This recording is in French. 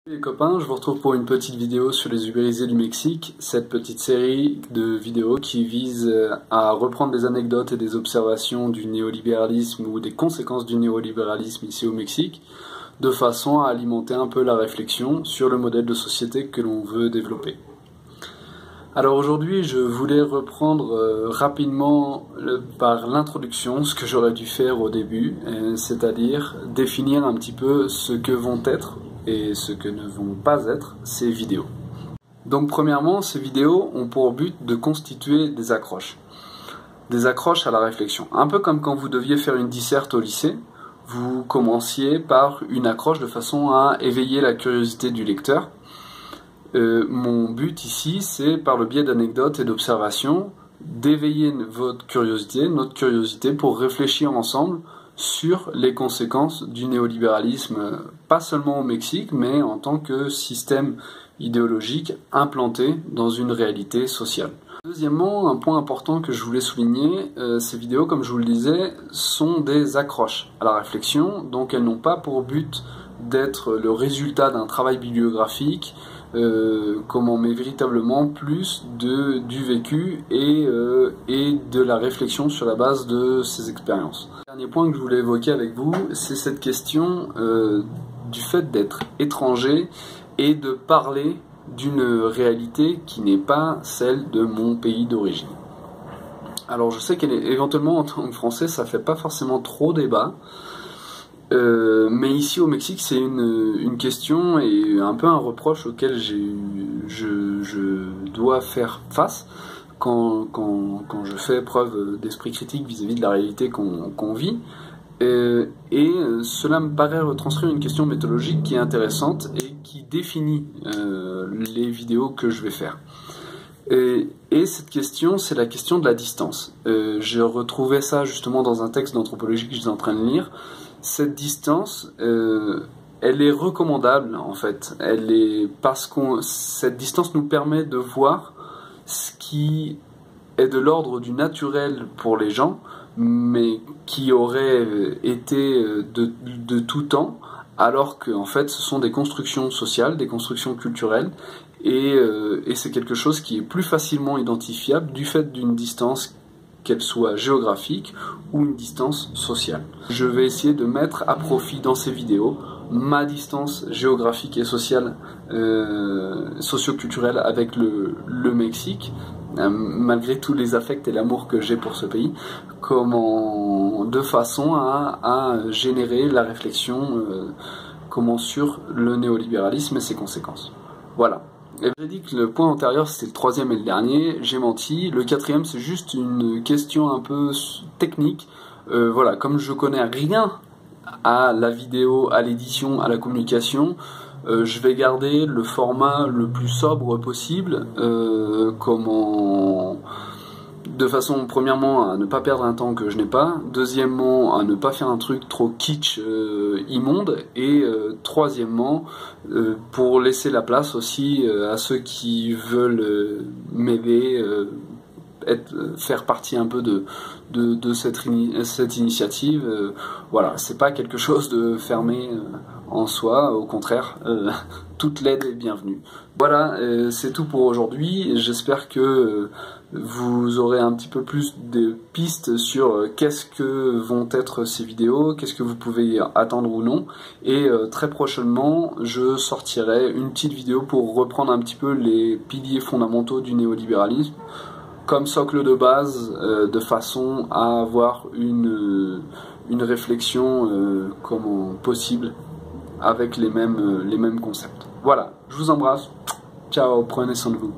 Salut les copains, je vous retrouve pour une petite vidéo sur les ubérisés du Mexique, cette petite série de vidéos qui vise à reprendre des anecdotes et des observations du néolibéralisme ou des conséquences du néolibéralisme ici au Mexique, de façon à alimenter un peu la réflexion sur le modèle de société que l'on veut développer. Alors aujourd'hui, je voulais reprendre rapidement par l'introduction ce que j'aurais dû faire au début, c'est-à-dire définir un petit peu ce que vont être et ce que ne vont pas être ces vidéos. Donc premièrement, ces vidéos ont pour but de constituer des accroches à la réflexion. Un peu comme quand vous deviez faire une disserte au lycée, vous commenciez par une accroche de façon à éveiller la curiosité du lecteur. Mon but ici, c'est par le biais d'anecdotes et d'observations, d'éveiller votre curiosité, notre curiosité, pour réfléchir ensemble sur les conséquences du néolibéralisme, pas seulement au Mexique, mais en tant que système idéologique implanté dans une réalité sociale. Deuxièmement, un point important que je voulais souligner, ces vidéos, comme je vous le disais, sont des accroches à la réflexion, donc elles n'ont pas pour but d'être le résultat d'un travail bibliographique, mais véritablement plus du vécu et de la réflexion sur la base de ces expériences. Le dernier point que je voulais évoquer avec vous, c'est cette question du fait d'être étranger et de parler d'une réalité qui n'est pas celle de mon pays d'origine. Alors je sais qu'éventuellement en tant que Français ça fait pas forcément trop débat, mais ici au Mexique c'est une question et un peu un reproche auquel je dois faire face quand je fais preuve d'esprit critique vis-à-vis de la réalité qu'on vit. Cela me paraît retranscrire une question méthodologique qui est intéressante et qui définit les vidéos que je vais faire. Et cette question, c'est la question de la distance. Je retrouvais ça justement dans un texte d'anthropologie que j'étais en train de lire. Cette distance, elle est recommandable en fait. Parce que cette distance nous permet de voir ce qui est de l'ordre du naturel pour les gens, mais qui aurait été de tout temps, alors que en fait ce sont des constructions sociales, des constructions culturelles, et c'est quelque chose qui est plus facilement identifiable du fait d'une distance, qu'elle soit géographique ou une distance sociale. Je vais essayer de mettre à profit dans ces vidéos ma distance géographique et sociale, socio-culturelle avec le Mexique, malgré tous les affects et l'amour que j'ai pour ce pays, de façon à générer la réflexion sur le néolibéralisme et ses conséquences. Voilà. Et j'ai dit que le point antérieur c'était le troisième et le dernier, j'ai menti. Le quatrième c'est juste une question un peu technique. Voilà, comme je connais rien à la vidéo, à l'édition, à la communication, je vais garder le format le plus sobre possible, de façon premièrement à ne pas perdre un temps que je n'ai pas, deuxièmement à ne pas faire un truc trop kitsch, immonde, et troisièmement pour laisser la place aussi à ceux qui veulent m'aider, faire partie un peu de cette initiative. Voilà, c'est pas quelque chose de fermé en soi, au contraire, toute l'aide est bienvenue. Voilà, c'est tout pour aujourd'hui. J'espère que vous aurez un petit peu plus de pistes sur qu'est-ce que vont être ces vidéos, qu'est-ce que vous pouvez attendre ou non, et très prochainement je sortirai une petite vidéo pour reprendre un petit peu les piliers fondamentaux du néolibéralisme comme socle de base, de façon à avoir une réflexion possible avec les mêmes concepts. Voilà, je vous embrasse, ciao, prenez soin de vous.